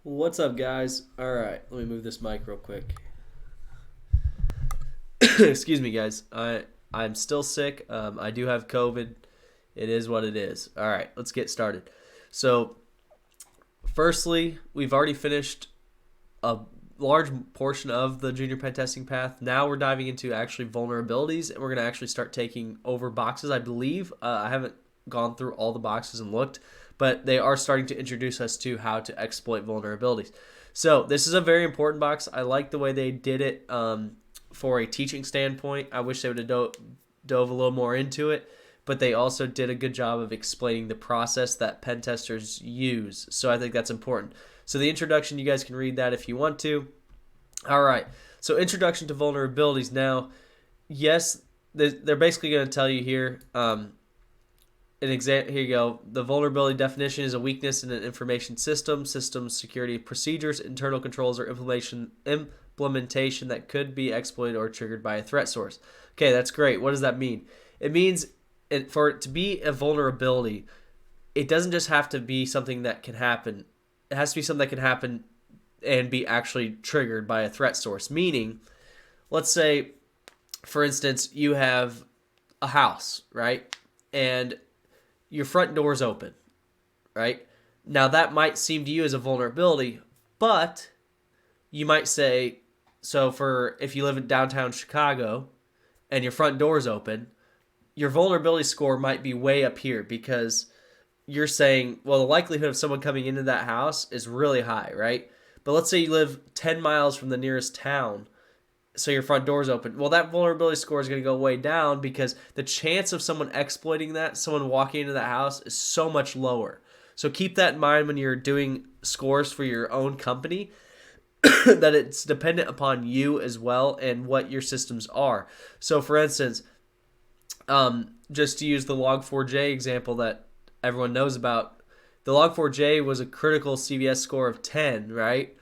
What's up, guys? All right, let me move this mic real quick. Excuse me, guys. I'm still sick. I do have COVID. It is what it is. All right, let's get started. So, firstly, we've already finished a large portion of the junior pen testing path. Now we're diving into actually vulnerabilities, and we're going to actually start taking over boxes, I believe. I haven't gone through all the boxes and looked, but they are starting to introduce us to how to exploit vulnerabilities. So this is a very important box. I like the way they did it for a teaching standpoint. I wish they would have dove a little more into it, but they also did a good job of explaining the process that pen testers use. So I think that's important. So the introduction, you guys can read that if you want to. All right. So introduction to vulnerabilities. Now, yes, they're basically going to tell you here. Here you go. The vulnerability definition is a weakness in an information system, security procedures, internal controls, or implementation that could be exploited or triggered by a threat source. Okay, that's great. What does that mean? It means for it to be a vulnerability, it doesn't just have to be something that can happen. It has to be something that can happen and be actually triggered by a threat source. Meaning, let's say, for instance, you have a house, right? And your front door is open, right? Now that might seem to you as a vulnerability, but you might say, so for if you live in downtown Chicago and your front door is open, your vulnerability score might be way up here because you're saying, well, the likelihood of someone coming into that house is really high, right? But let's say you live 10 miles from the nearest town, so your front door is open. Well, that vulnerability score is going to go way down because the chance of someone exploiting that, someone walking into that house, is so much lower. So keep that in mind when you're doing scores for your own company, that it's dependent upon you as well and what your systems are. So for instance, just to use the Log4j example that everyone knows about, the Log4j was a critical CVS score of 10, right?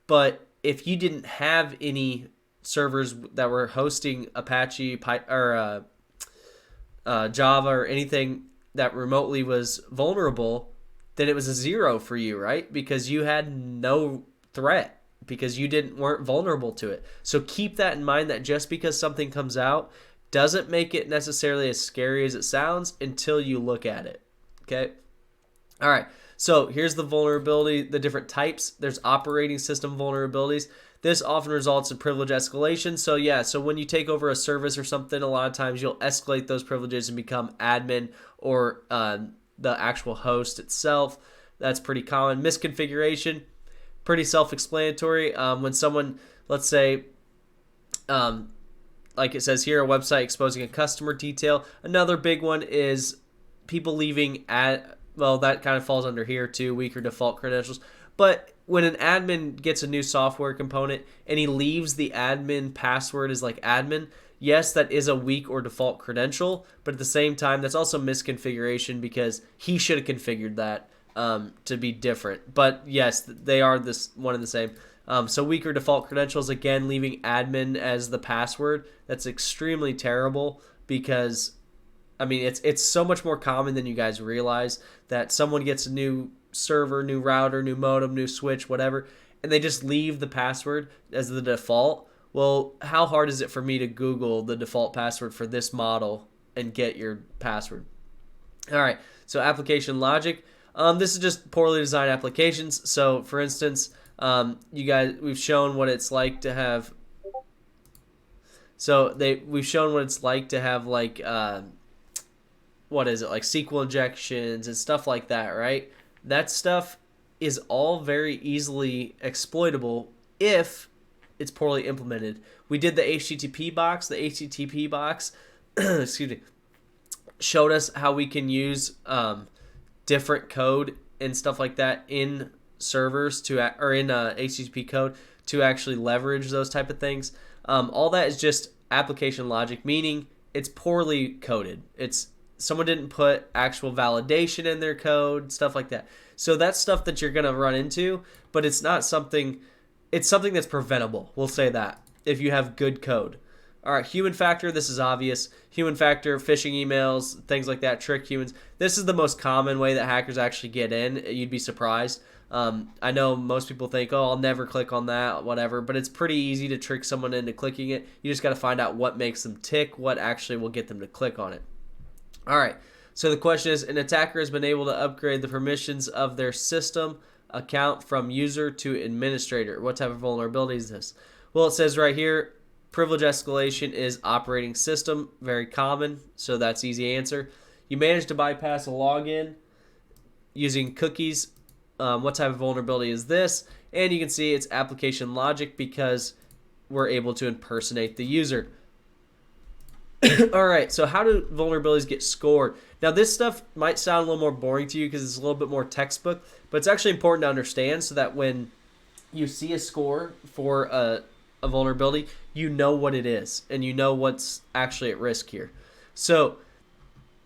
But if you didn't have any servers that were hosting Apache or Java or anything that remotely was vulnerable, then it was a 0 for you, right? Because you had no threat because you weren't vulnerable to it. So keep that in mind, that just because something comes out doesn't make it necessarily as scary as it sounds until you look at it. Okay. All right. So here's the vulnerability, the different types. There's operating system vulnerabilities. This often results in privilege escalation. So when you take over a service or something, a lot of times you'll escalate those privileges and become admin or the actual host itself. That's pretty common. Misconfiguration, pretty self-explanatory. When someone, let's say, like it says here, a website exposing a customer detail. Another big one is people leaving that kind of falls under here too, weaker default credentials. But when an admin gets a new software component and he leaves the admin password as like admin, yes, that is a weak or default credential, but at the same time, that's also misconfiguration because he should have configured that to be different. But yes, they are this one and the same. So weaker default credentials, again, leaving admin as the password, that's extremely terrible because it's so much more common than you guys realize that someone gets a new server, new router, new modem, new switch, whatever, and they just leave the password as the default. Well, how hard is it for me to Google the default password for this model and get your password? All right, so application logic. This is just poorly designed applications. So, for instance, we've shown what it's like to have. We've shown what it's like to have like what is it, like SQL injections and stuff like that, right? That stuff is all very easily exploitable if it's poorly implemented. We did the HTTP box. The HTTP box, excuse me, showed us how we can use different code and stuff like that in servers or in HTTP code to actually leverage those type of things. All that is just application logic, meaning it's poorly coded. Someone didn't put actual validation in their code, stuff like that. So that's stuff that you're going to run into, but it's something that's preventable. We'll say that if you have good code. All right, human factor, this is obvious. Human factor, phishing emails, things like that, trick humans. This is the most common way that hackers actually get in. You'd be surprised. I know most people think, oh, I'll never click on that, whatever, but it's pretty easy to trick someone into clicking it. You just got to find out what makes them tick, what actually will get them to click on it. All right, so the question is, an attacker has been able to upgrade the permissions of their system account from user to administrator. What type of vulnerability is this? Well, it says right here, privilege escalation is operating system, very common, so that's easy answer. You managed to bypass a login using cookies. What type of vulnerability is this? And you can see it's application logic because we're able to impersonate the user. All right, so how do vulnerabilities get scored? Now, this stuff might sound a little more boring to you because it's a little bit more textbook, but it's actually important to understand so that when you see a score for a vulnerability, you know what it is and you know what's actually at risk here. So,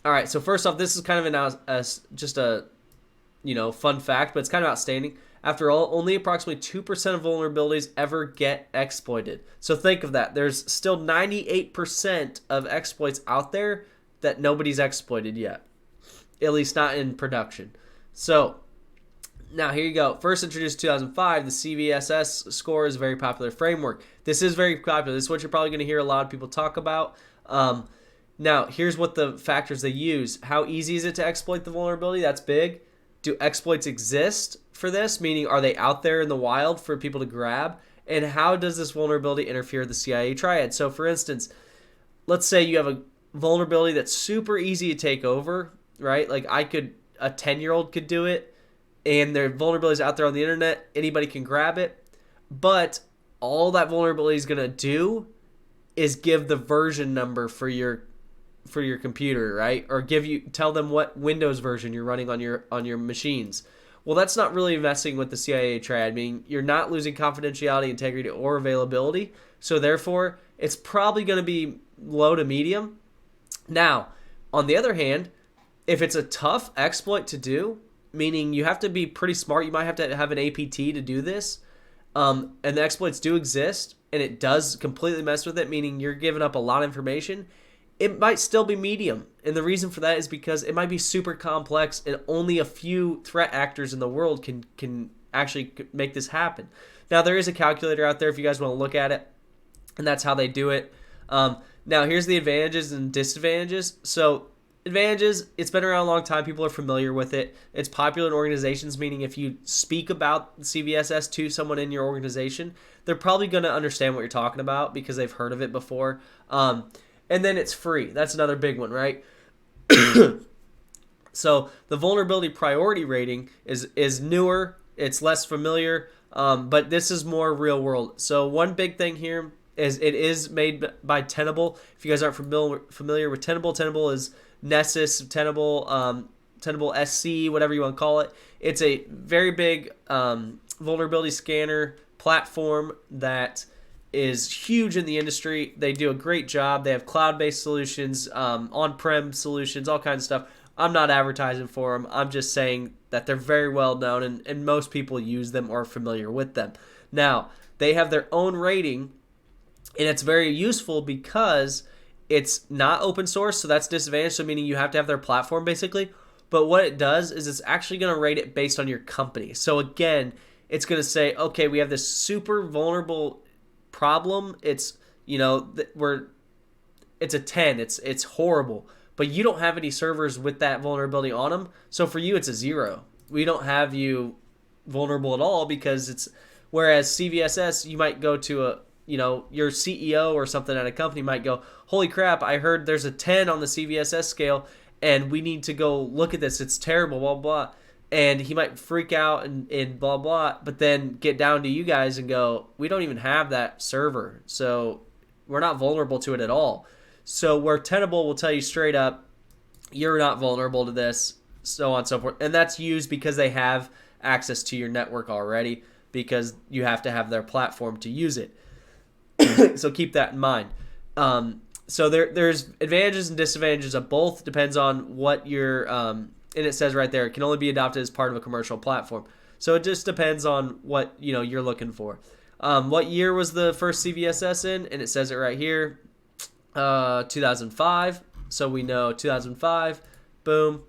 all right, so first off, this is kind of just a fun fact, but it's kind of outstanding. After all, only approximately 2% of vulnerabilities ever get exploited. So think of that. There's still 98% of exploits out there that nobody's exploited yet, at least not in production. So now here you go. First introduced in 2005, the CVSS score is a very popular framework. This is very popular. This is what you're probably going to hear a lot of people talk about. Now, here's what the factors they use. How easy is it to exploit the vulnerability? That's big. Do exploits exist for this? Meaning, are they out there in the wild for people to grab? And how does this vulnerability interfere with the CIA triad? So, for instance, let's say you have a vulnerability that's super easy to take over, right? Like a 10-year-old could do it, and their vulnerability is out there on the internet. Anybody can grab it. But all that vulnerability is going to do is give the version number for your computer, right? Or tell them what Windows version you're running on your machines. Well, that's not really messing with the CIA triad. I mean, you're not losing confidentiality, integrity, or availability. So therefore, it's probably going to be low to medium. Now, on the other hand, if it's a tough exploit to do, meaning you have to be pretty smart, you might have to have an APT to do this, and the exploits do exist, and it does completely mess with it, meaning you're giving up a lot of information, it might still be medium. And the reason for that is because it might be super complex and only a few threat actors in the world can actually make this happen. Now, there is a calculator out there if you guys want to look at it, and that's how they do it. Now, here's the advantages and disadvantages. So, advantages, it's been around a long time. People are familiar with it. It's popular in organizations, meaning if you speak about CVSS to someone in your organization, they're probably going to understand what you're talking about because they've heard of it before. And then it's free. That's another big one, right? So the vulnerability priority rating is newer. It's less familiar, but this is more real world. So one big thing here is it is made by Tenable. If you guys aren't familiar with Tenable, Tenable is Nessus, Tenable SC, whatever you want to call it. It's a very big vulnerability scanner platform that is huge in the industry. They do a great job. They have cloud-based solutions, on-prem solutions, all kinds of stuff. I'm not advertising for them. I'm just saying that they're very well known, and most people use them or are familiar with them. Now, they have their own rating, and it's very useful because it's not open source, so that's disadvantage, so meaning you have to have their platform basically. But what it does is it's actually going to rate it based on your company. So again, it's going to say, okay, we have this super vulnerable problem. It's, it's a 10. It's horrible. But you don't have any servers with that vulnerability on them. So for you, it's a 0. We don't have you vulnerable at all because whereas CVSS, you might go to your CEO or something at a company might go, holy crap, I heard there's a 10 on the CVSS scale and we need to go look at this. It's terrible, blah, blah. And he might freak out and blah, blah, but then get down to you guys and go, we don't even have that server. So we're not vulnerable to it at all. So where Tenable will tell you straight up, you're not vulnerable to this, so on and so forth. And that's used because they have access to your network already because you have to have their platform to use it. So keep that in mind. So there's advantages and disadvantages of both. Depends on what your and it says right there, it can only be adopted as part of a commercial platform. So it just depends on what you're looking for. What year was the first CVSS in? And it says it right here, 2005. So we know 2005. Boom.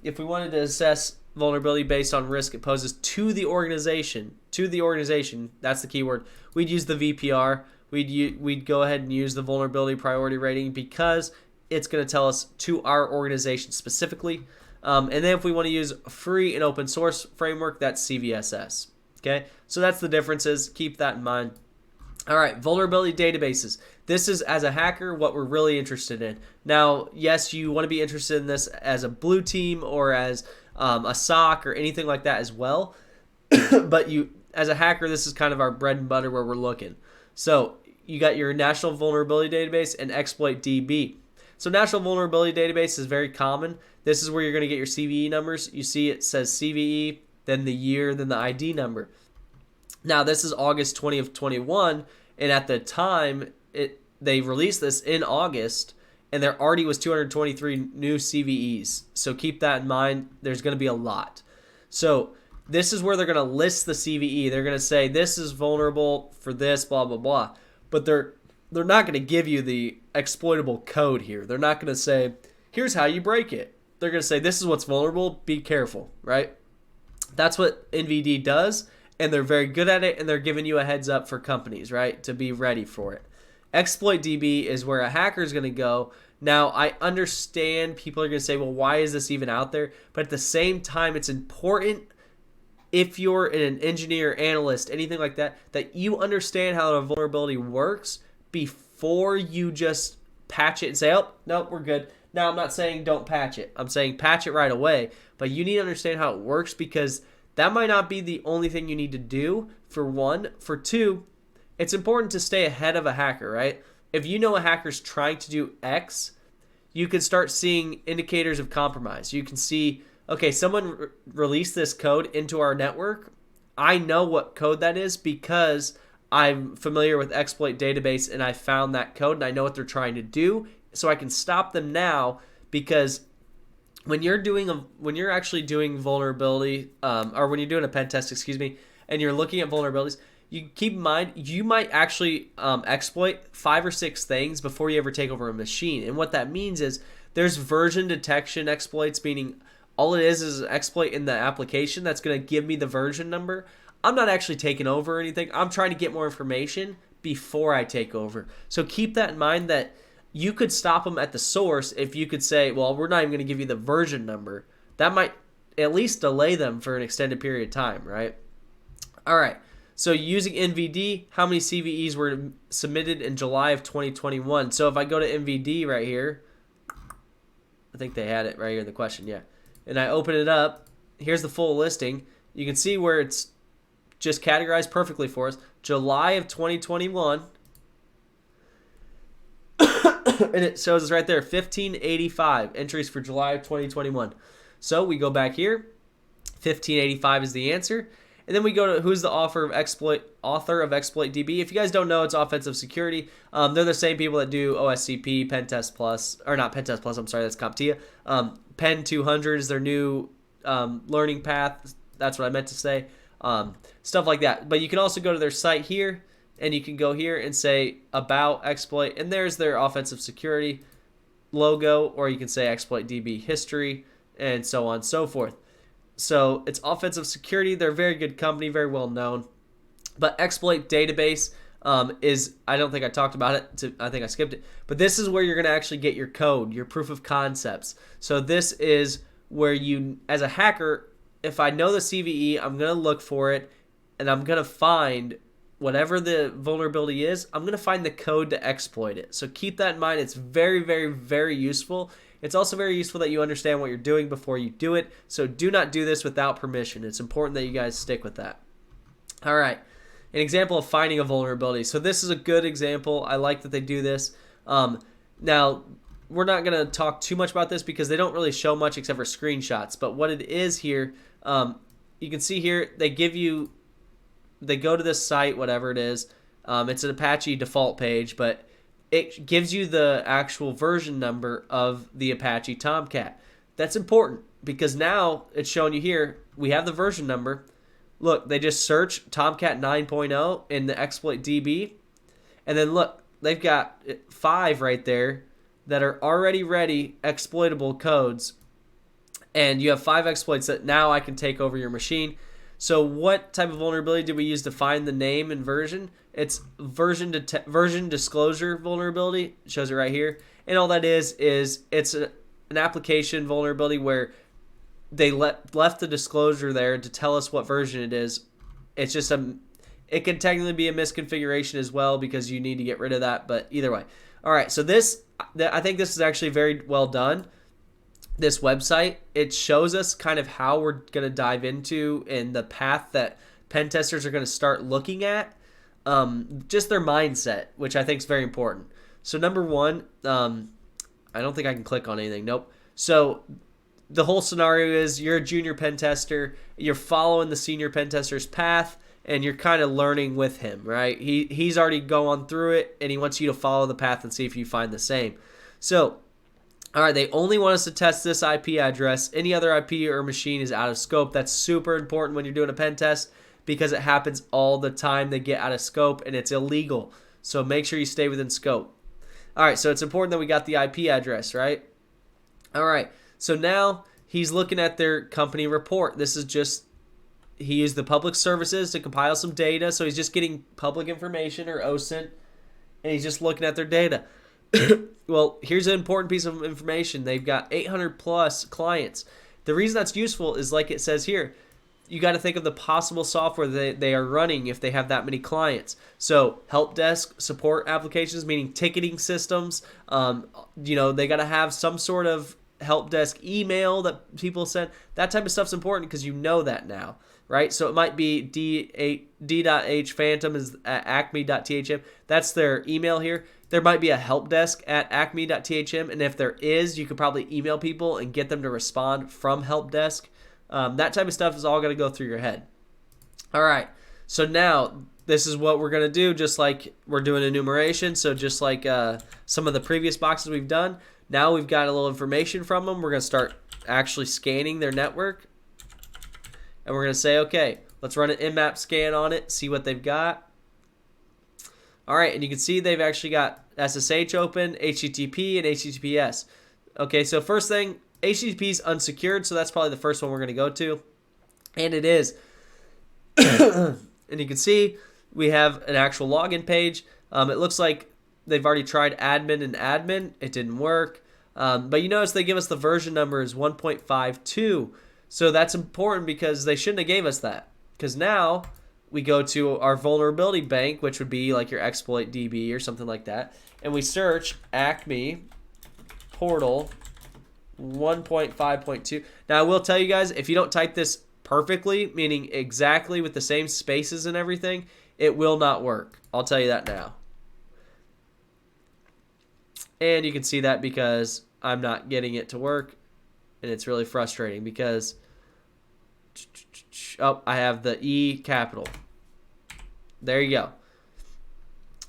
If we wanted to assess vulnerability based on risk it poses to the organization. To the organization, that's the key word. We'd use the VPR. We'd go ahead and use the vulnerability priority rating because it's going to tell us to our organization specifically. And then if we want to use a free and open source framework, that's CVSS. Okay, so that's the differences. Keep that in mind. All right, vulnerability databases. This is, as a hacker, what we're really interested in. Now, yes, you want to be interested in this as a blue team or as a SOC or anything like that as well. But you, as a hacker, this is kind of our bread and butter where we're looking. So you got your National Vulnerability Database and Exploit DB. So National Vulnerability Database is very common. This is where you're going to get your CVE numbers. You see it says CVE, then the year, then the ID number. Now, this is August 20 of 21, and at the time, they released this in August, and there already was 223 new CVEs. So keep that in mind. There's going to be a lot. So this is where they're going to list the CVE. They're going to say this is vulnerable for this, blah, blah, blah. But they're not going to give you the exploitable code here. They're not going to say, here's how you break it. They're going to say, this is what's vulnerable. Be careful, right? That's what NVD does, and they're very good at it, and they're giving you a heads up for companies, right, to be ready for it. Exploit DB is where a hacker is going to go. Now, I understand people are going to say, well, why is this even out there? But at the same time, it's important if you're an engineer, analyst, anything like that, that you understand how a vulnerability works before you just patch it and say, oh, no, we're good. Now, I'm not saying don't patch it. I'm saying patch it right away. But you need to understand how it works because that might not be the only thing you need to do, for one. For two, it's important to stay ahead of a hacker, right? If you know a hacker's trying to do X, you can start seeing indicators of compromise. You can see, okay, someone released this code into our network. I know what code that is because I'm familiar with exploit database and I found that code and I know what they're trying to do, so I can stop them now. Because when you're actually doing vulnerability, or when you're doing a pen test, and you're looking at vulnerabilities, you keep in mind you might actually exploit 5 or 6 things before you ever take over a machine. And what that means is there's version detection exploits, meaning all it is an exploit in the application that's going to give me the version number. I'm not actually taking over or anything. I'm trying to get more information before I take over. So keep that in mind, that you could stop them at the source if you could say, well, we're not even going to give you the version number. That might at least delay them for an extended period of time, right? All right. So using NVD, how many CVEs were submitted in July of 2021? So if I go to NVD right here, I think they had it right here in the question, yeah. And I open it up, here's the full listing. You can see where it's just categorized perfectly for us. July of 2021. And it shows us right there, 1585 entries for July of 2021. So we go back here. 1585 is the answer. And then we go to who's the author of Exploit DB. If you guys don't know, it's offensive security. They're the same people that do OSCP, Pentest Plus, or not Pentest Plus, I'm sorry, that's CompTIA. Pen 200 is their new learning path. That's what I meant to say. Stuff like that. But you can also go to their site here, and you can go here and say about exploit, and there's their offensive security logo, or you can say Exploit DB history, and so on and so forth. So it's offensive security. They're a very good company, very well known. But exploit database is, I don't think I talked about it. I think I skipped it. But this is where you're going to actually get your code, your proof of concepts. So this is where you, as a hacker, if I know the CVE, I'm going to look for it, and I'm going to find whatever the vulnerability is. I'm going to find the code to exploit it. So keep that in mind. It's very, very, very useful. It's also very useful that you understand what you're doing before you do it. So do not do this without permission. It's important that you guys stick with that. All right. An example of finding a vulnerability. So this is a good example. I like that they do this. Now, we're not going to talk too much about this because they don't really show much except for screenshots. But what it is here, you can see here, they go to this site, whatever it is. It's an Apache default page, but it gives you the actual version number of the Apache Tomcat. That's important because now it's showing you here, we have the version number. Look, they just search Tomcat 9.0 in the exploit DB. And then look, they've got 5 right there that are already ready exploitable codes. and you have 5 exploits that now I can take over your machine. So what type of vulnerability did we use to find the name and version? It's version disclosure vulnerability. It shows it right here. And all that is it's an application vulnerability where they left the disclosure there to tell us what version it is. It's just it can technically be a misconfiguration as well because you need to get rid of that. But either way. All right, so I think this is actually very well done. This website, it shows us kind of how we're going to dive into and the path that pen testers are going to start looking at, just their mindset, which I think is very important. So number one, I don't think I can click on anything. Nope. So the whole scenario is you're a junior pen tester, you're following the senior pen tester's path, and you're kind of learning with him, right? He's already gone through it, and he wants you to follow the path and see if you find the same. So, all right, they only want us to test this IP address. Any other IP or machine is out of scope. That's super important when you're doing a pen test because it happens all the time. They get out of scope, and it's illegal. So make sure you stay within scope. All right, so it's important that we got the IP address, right? All right, so now he's looking at their company report. This is just, he used the public services to compile some data, so he's just getting public information or OSINT, and he's just looking at their data. Well, here's an important piece of information. They've got 800 plus clients. The reason that's useful is like it says here, you got to think of the possible software they are running if they have that many clients. So help desk support applications, meaning ticketing systems. They got to have some sort of help desk email that people send. That type of stuff's important because you know that now, right? So it might be D.H Phantom is at acme.thm. That's their email here. There might be a help desk at acme.thm, and if there is, you could probably email people and get them to respond from help desk. That type of stuff is all going to go through your head. All right, so now this is what we're going to do, just like we're doing enumeration. So just like some of the previous boxes we've done, now we've got a little information from them. We're going to start actually scanning their network, and we're going to say, okay, let's run an nmap scan on it, see what they've got. All right, and you can see they've actually got SSH open, HTTP, and HTTPS. Okay, so first thing, HTTP is unsecured, so that's probably the first one we're going to go to. And it is. And you can see we have an actual login page. It looks like they've already tried admin and admin. It didn't work. But you notice they give us the version number is 1.52. So that's important because they shouldn't have gave us that. Because now we go to our vulnerability bank, which would be like your exploit DB or something like that. And we search Acme portal 1.5.2. Now, I will tell you guys, if you don't type this perfectly, meaning exactly with the same spaces and everything, it will not work. I'll tell you that now. And you can see that because I'm not getting it to work, and it's really frustrating because I have the E capital. There you go.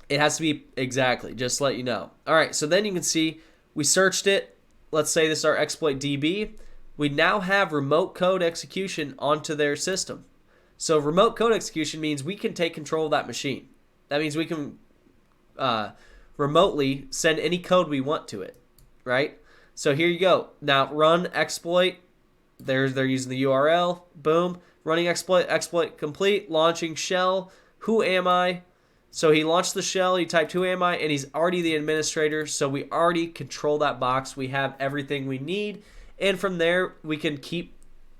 It has to be exactly, just to let you know. All right, so then you can see we searched it. Let's say this is our exploit DB. We now have remote code execution onto their system. So remote code execution means we can take control of that machine. That means we can remotely send any code we want to it, right? So here you go. Now run exploit. They're using the URL. Boom. Running exploit complete. Launching shell. Who am I? So he launched the shell. He typed who am I, and he's already the administrator. So we already control that box. We have everything we need, and from there we can keep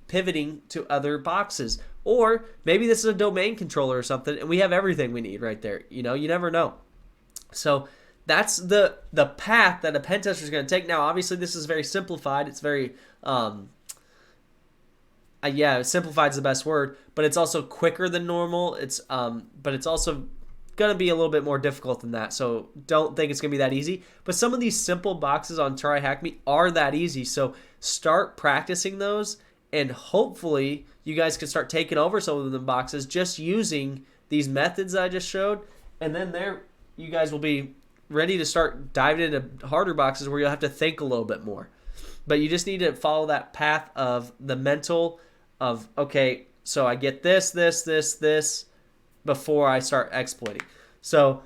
pivoting to other boxes. Or maybe this is a domain controller or something, and we have everything we need right there. You never know. So that's the path that a pen tester is going to take. Now, obviously, this is very simplified. It's very simplified is the best word, but it's also quicker than normal. But it's also going to be a little bit more difficult than that. So don't think it's going to be that easy. But some of these simple boxes on Try Hack Me are that easy. So start practicing those, and hopefully you guys can start taking over some of the boxes just using these methods that I just showed. And then you guys will be ready to start diving into harder boxes where you'll have to think a little bit more. But you just need to follow that path of the mental of, okay, so I get this before I start exploiting. So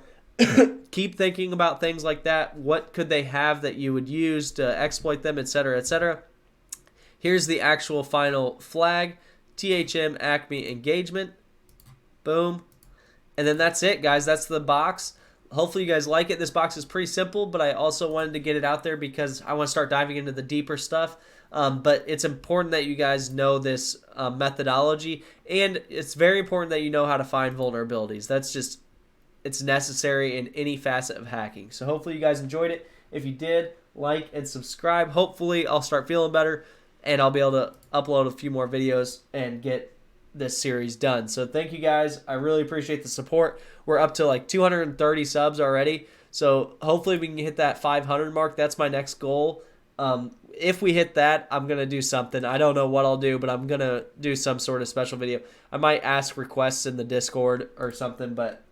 keep thinking about things like that. What could they have that you would use to exploit them, etc., etc. Here's the actual final flag, THM Acme engagement. Boom. And then that's it, guys. That's the box. Hopefully you guys like it. This box is pretty simple, but I also wanted to get it out there because I want to start diving into the deeper stuff. But it's important that you guys know this methodology, and it's very important that you know how to find vulnerabilities. It's necessary in any facet of hacking. So hopefully you guys enjoyed it. If you did, like and subscribe. Hopefully I'll start feeling better, and I'll be able to upload a few more videos and get this series done. So thank you guys. I really appreciate the support. We're up to like 230 subs already. So hopefully we can hit that 500 mark. That's my next goal. If we hit that, I'm going to do something. I don't know what I'll do, but I'm going to do some sort of special video. I might ask requests in the Discord or something, but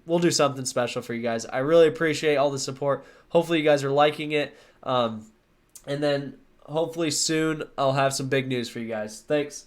we'll do something special for you guys. I really appreciate all the support. Hopefully you guys are liking it. And then hopefully soon I'll have some big news for you guys. Thanks.